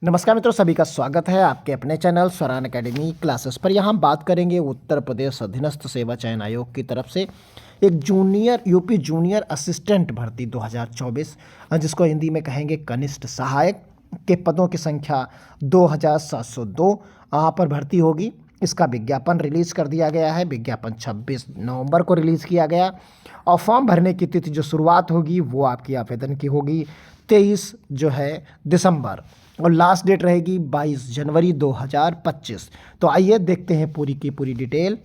नमस्कार मित्रों, सभी का स्वागत है आपके अपने चैनल स्वरान एकेडमी क्लासेस पर। यहाँ हम बात करेंगे उत्तर प्रदेश अधीनस्थ सेवा चयन आयोग की तरफ से एक यूपी जूनियर असिस्टेंट भर्ती 2024, जिसको हिंदी में कहेंगे कनिष्ठ सहायक के पदों की संख्या 2702 पर भर्ती होगी। इसका विज्ञापन रिलीज़ कर दिया गया है। विज्ञापन 26 नवंबर को रिलीज़ किया गया और फॉर्म भरने की तिथि जो शुरुआत होगी वो आपकी आवेदन की होगी 23 दिसंबर और लास्ट डेट रहेगी 22 जनवरी 2025। तो आइए देखते हैं पूरी की पूरी डिटेल।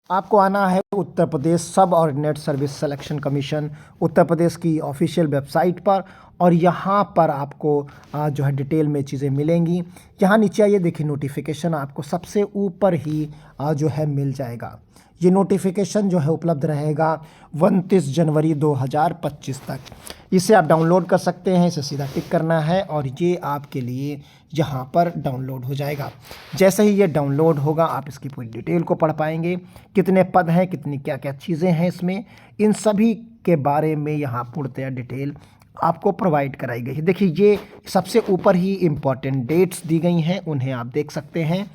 आपको आना है उत्तर प्रदेश सब ordinate service selection commission Uttar Pradesh की ऑफिशियल वेबसाइट पर और यहाँ पर आपको जो है डिटेल में चीज़ें मिलेंगी। यहाँ नीचे आइए, देखिए नोटिफिकेशन आपको सबसे ऊपर ही जो है मिल जाएगा। ये नोटिफिकेशन जो है उपलब्ध रहेगा 29 जनवरी 2025 तक। इसे आप डाउनलोड कर सकते हैं, इसे सीधा टिक करना है और ये आपके लिए यहाँ पर डाउनलोड हो जाएगा। जैसे ही ये डाउनलोड होगा आप इसकी पूरी डिटेल को पढ़ पाएंगे। कितने पद हैं, कितनी क्या क्या चीज़ें हैं इसमें, इन सभी के बारे में यहाँ पूर्णतया डिटेल आपको प्रोवाइड कराई गई है। देखिए ये सबसे ऊपर ही इम्पॉर्टेंट डेट्स दी गई हैं, उन्हें आप देख सकते हैं।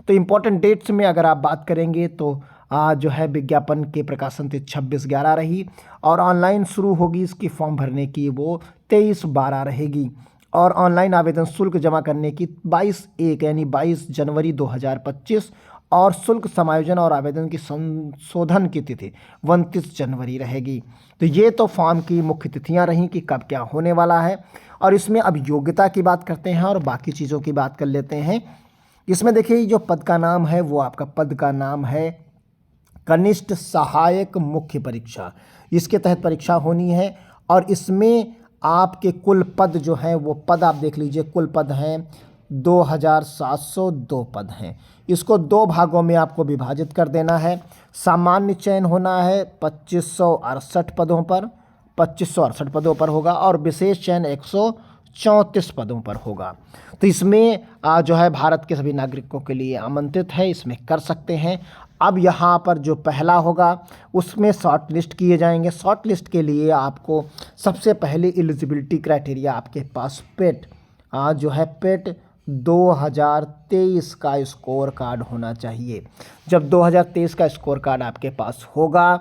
तो इम्पॉर्टेंट डेट्स में अगर आप बात करेंगे तो जो है विज्ञापन के प्रकाशन तिथि 26/11 रही और ऑनलाइन शुरू होगी इसकी फॉर्म भरने की वो 23/12 रहेगी और ऑनलाइन आवेदन शुल्क जमा करने की 22/1 यानी 22 जनवरी 2025 और शुल्क समायोजन और आवेदन की संशोधन की तिथि 29 जनवरी रहेगी। तो ये तो फॉर्म की मुख्य तिथियां रहीं कि कब क्या होने वाला है। और इसमें अब योग्यता की बात करते हैं और बाकी चीज़ों की बात कर लेते हैं। इसमें देखिए जो पद का नाम है वो आपका पद का नाम है कनिष्ठ सहायक मुख्य परीक्षा। इसके तहत परीक्षा होनी है और इसमें आपके कुल पद जो हैं वो पद आप देख लीजिए, कुल पद हैं 2702 पद हैं। इसको दो भागों में आपको विभाजित कर देना है। सामान्य चयन होना है 2568 पदों पर, 2568 पदों पर होगा और विशेष चयन 134 पदों पर होगा। तो इसमें जो है भारत के सभी नागरिकों के लिए आमंत्रित है, इसमें कर सकते हैं। अब यहाँ पर जो पहला होगा उसमें शॉर्ट लिस्ट किए जाएंगे। शॉर्ट लिस्ट के लिए आपको सबसे पहले एलिजिबिलिटी क्राइटेरिया आपके पास पेट जो है पेट 2023 का स्कोर कार्ड होना चाहिए। जब 2023 का स्कोर कार्ड आपके पास होगा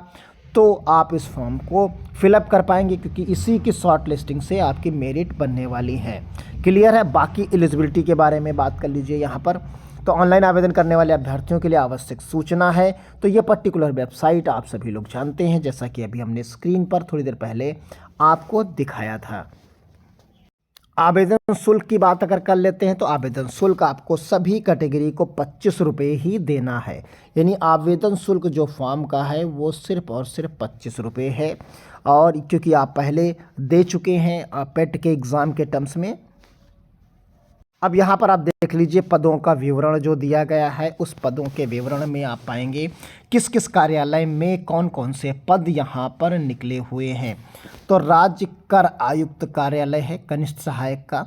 तो आप इस फॉर्म को फिलअप कर पाएंगे, क्योंकि इसी की शॉर्ट लिस्टिंग से आपकी मेरिट बनने वाली है। क्लियर है। बाकी एलिजिबिलिटी के बारे में बात कर लीजिए। यहाँ पर तो ऑनलाइन आवेदन करने वाले अभ्यर्थियों के लिए आवश्यक सूचना है। तो ये पर्टिकुलर वेबसाइट आप सभी लोग जानते हैं, जैसा कि अभी हमने स्क्रीन पर थोड़ी देर पहले आपको दिखाया था। आवेदन शुल्क की बात अगर कर लेते हैं तो आवेदन शुल्क आपको सभी कैटेगरी को 25 रुपये ही देना है। यानी आवेदन शुल्क जो फॉर्म का है वो सिर्फ और सिर्फ 25 रुपये है। और क्योंकि आप पहले दे चुके हैं पेट के एग्ज़ाम के टर्म्स में, अब यहाँ पर आप देख लीजिए पदों का विवरण जो दिया गया है। उस पदों के विवरण में आप पाएंगे किस किस कार्यालय में कौन कौन से पद यहाँ पर निकले हुए हैं। तो राज्य कर आयुक्त कार्यालय है कनिष्ठ सहायक का,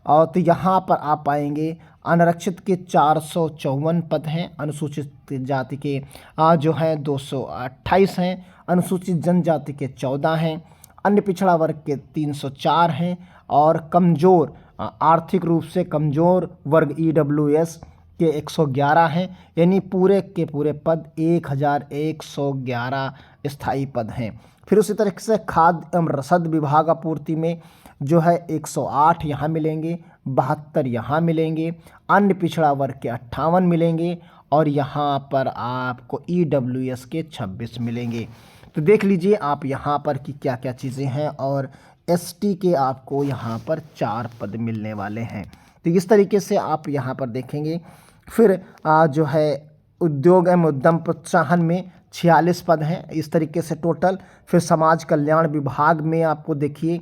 और तो यहाँ पर आप पाएंगे अनारक्षित के 454 पद हैं, अनुसूचित जाति के जो हैं 228 हैं, अनुसूचित जनजाति के 14 हैं, अन्य पिछड़ा वर्ग के 304 हैं और कमज़ोर आर्थिक रूप से कमज़ोर वर्ग EWS के 111 हैं। यानी पूरे के पूरे पद 1111 स्थायी पद हैं। फिर उसी तरह से खाद्य एवं रसद विभाग आपूर्ति में जो है 108 यहाँ मिलेंगे, 72 यहाँ मिलेंगे, अन्य पिछड़ा वर्ग के 58 मिलेंगे और यहाँ पर आपको EWS के 26 मिलेंगे। तो देख लीजिए आप यहाँ पर कि क्या क्या चीज़ें हैं। और ST के आपको यहाँ पर 4 पद मिलने वाले हैं। तो इस तरीके से आप यहाँ पर देखेंगे। फिर जो है उद्योग एवं उद्यम प्रोत्साहन में 46 पद हैं इस तरीके से टोटल। फिर समाज कल्याण विभाग में आपको देखिए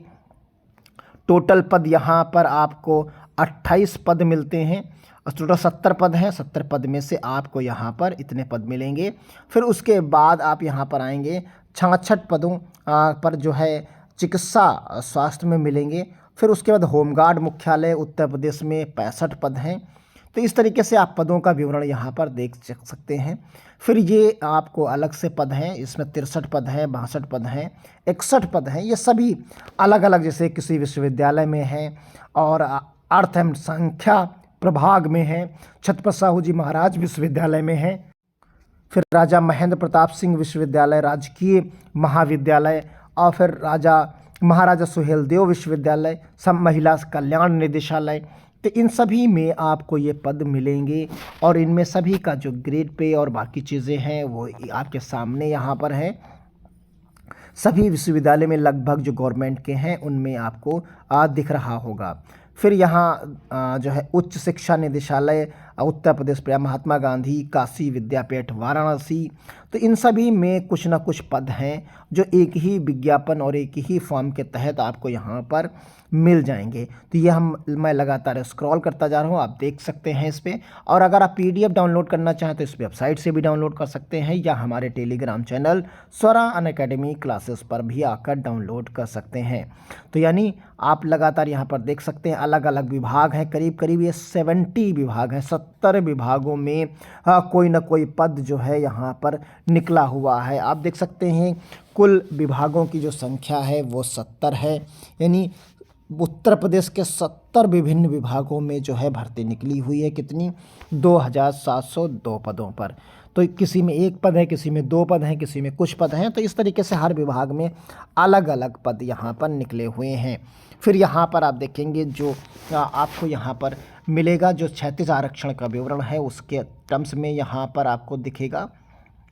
टोटल पद यहाँ पर आपको 28 पद मिलते हैं। टोटल 70 पद हैं। 70 पद में से आपको यहाँ पर इतने पद मिलेंगे। फिर उसके बाद आप यहाँ पर आएंगे 66 पदों पर जो है चिकित्सा स्वास्थ्य में मिलेंगे। फिर उसके बाद होमगार्ड मुख्यालय उत्तर प्रदेश में 65 पद हैं। तो इस तरीके से आप पदों का विवरण यहाँ पर देख सकते हैं। फिर ये आपको अलग से पद हैं, इसमें 63 पद हैं, 62 पद हैं, 61 पद हैं। ये सभी अलग अलग जैसे किसी विश्वविद्यालय में हैं और अर्थ एवं संख्या प्रभाग में है, छत्रपति साहू जी महाराज विश्वविद्यालय में है, फिर राजा महेंद्र प्रताप सिंह विश्वविद्यालय राजकीय महाविद्यालय, और फिर महाराजा सुहेलदेव विश्वविद्यालय, सब महिला कल्याण निदेशालय। तो इन सभी में आपको ये पद मिलेंगे और इनमें सभी का जो ग्रेड पे और बाकी चीज़ें हैं वो आपके सामने यहाँ पर है। सभी विश्वविद्यालय में लगभग जो गवर्नमेंट के हैं उनमें आपको दिख रहा होगा। फिर यहाँ जो है उच्च शिक्षा निदेशालय उत्तर प्रदेश पर महात्मा गांधी काशी विद्यापीठ वाराणसी। तो इन सभी में कुछ ना कुछ पद हैं जो एक ही विज्ञापन और एक ही फॉर्म के तहत आपको यहाँ पर मिल जाएंगे। तो ये मैं लगातार स्क्रॉल करता जा रहा हूँ, आप देख सकते हैं इस पर। और अगर आप PDF डाउनलोड करना चाहें तो इस वेबसाइट से भी डाउनलोड कर सकते हैं या हमारे टेलीग्राम चैनल स्वरा अनअकैडमी क्लासेस पर भी आकर डाउनलोड कर सकते हैं। तो यानी आप लगातार यहाँ पर देख सकते हैं अलग अलग विभाग हैं, करीब करीब ये 70 विभाग हैं। 70 विभागों में कोई ना कोई पद जो है यहाँ पर निकला हुआ है। आप देख सकते हैं कुल विभागों की जो संख्या है वो 70 है, यानी उत्तर प्रदेश के 70 विभिन्न विभागों में जो है भर्ती निकली हुई है। कितनी? 2702 पदों पर। तो किसी में एक पद है, किसी में 2 पद हैं, किसी में कुछ पद हैं। तो इस तरीके से हर विभाग में अलग अलग पद यहाँ पर निकले हुए हैं। फिर यहाँ पर आप देखेंगे जो आपको यहाँ पर मिलेगा जो 36 आरक्षण का विवरण है उसके टर्म्स में यहाँ पर आपको दिखेगा।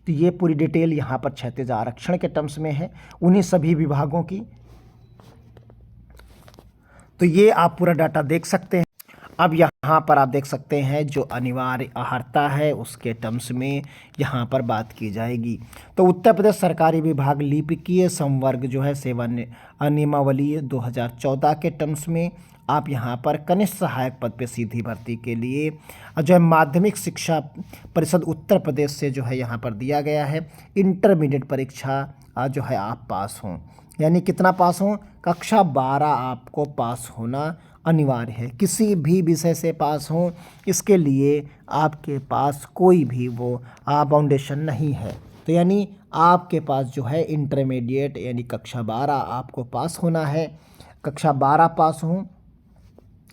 तो ये पूरी डिटेल यहाँ पर 36 आरक्षण के टर्म्स में है उन्हीं सभी विभागों की। तो ये आप पूरा डाटा देख सकते हैं। अब यहाँ पर आप देख सकते हैं जो अनिवार्य अहर्ता है उसके टर्म्स में यहाँ पर बात की जाएगी। तो उत्तर प्रदेश सरकारी विभाग लिपिकीय संवर्ग जो है सेवा नियमावली 2014 के टर्म्स में आप यहाँ पर कनिष्ठ सहायक पद पे सीधी भर्ती के लिए जो है माध्यमिक शिक्षा परिषद उत्तर प्रदेश से जो है यहाँ पर दिया गया है इंटरमीडिएट परीक्षा जो है आप पास हों। यानी कितना पास हों? कक्षा 12 आपको पास होना अनिवार्य है, किसी भी विषय से पास हों। इसके लिए आपके पास कोई भी वो फाउंडेशन नहीं है। तो यानी आपके पास जो है इंटरमीडिएट यानी कक्षा 12 आपको पास होना है। कक्षा 12 पास हों,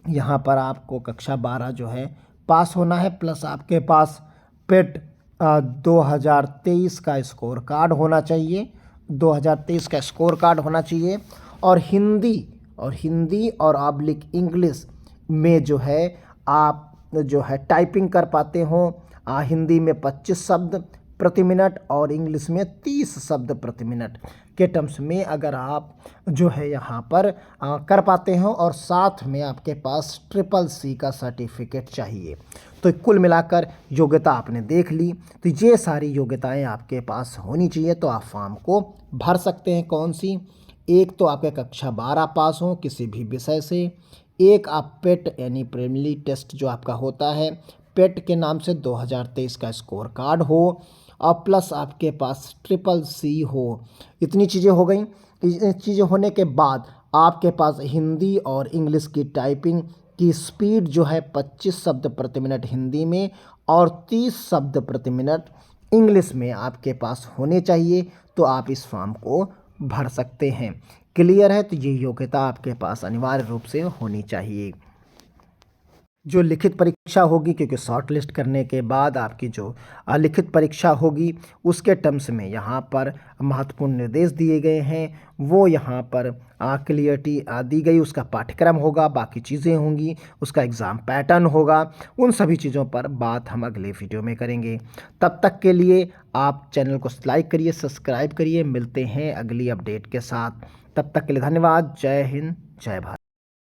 यहाँ पर आपको कक्षा 12 जो है पास होना है, प्लस आपके पास पेट 2023 का स्कोर कार्ड होना चाहिए। 2023 का स्कोर कार्ड होना चाहिए और हिंदी और ऑब्लिक इंग्लिश में जो है आप जो है टाइपिंग कर पाते हो। हिंदी में 25 शब्द प्रति मिनट और इंग्लिश में 30 शब्द प्रति मिनट के टर्म्स में अगर आप जो है यहाँ पर कर पाते हो और साथ में आपके पास CCC का सर्टिफिकेट चाहिए। तो कुल मिलाकर योग्यता आपने देख ली। तो ये सारी योग्यताएं आपके पास होनी चाहिए तो आप फॉर्म को भर सकते हैं। कौन सी? एक तो आपके कक्षा 12 पास हो किसी भी विषय से, एक आप पेट यानी प्रीलिमिनरी टेस्ट जो आपका होता है पेट के नाम से 2023 का स्कोर कार्ड हो और प्लस आपके पास CCC हो। इतनी चीज़ें हो गई। इतनी चीज़ें होने के बाद आपके पास हिंदी और इंग्लिश की टाइपिंग की स्पीड जो है 25 शब्द प्रति मिनट हिंदी में और 30 शब्द प्रति मिनट इंग्लिश में आपके पास होने चाहिए। तो आप इस फॉर्म को भर सकते हैं। क्लियर है? तो ये योग्यता आपके पास अनिवार्य रूप से होनी चाहिए। जो लिखित परीक्षा होगी, क्योंकि शॉर्ट लिस्ट करने के बाद आपकी जो लिखित परीक्षा होगी उसके टर्म्स में यहाँ पर महत्वपूर्ण निर्देश दिए गए हैं। वो यहाँ पर क्लियरिटी दी गई, उसका पाठ्यक्रम होगा, बाकी चीज़ें होंगी, उसका एग्ज़ाम पैटर्न होगा। उन सभी चीज़ों पर बात हम अगले वीडियो में करेंगे। तब तक के लिए आप चैनल को लाइक करिए, सब्सक्राइब करिए। मिलते हैं अगली अपडेट के साथ। तब तक के लिए धन्यवाद। जय हिंद, जय भारत।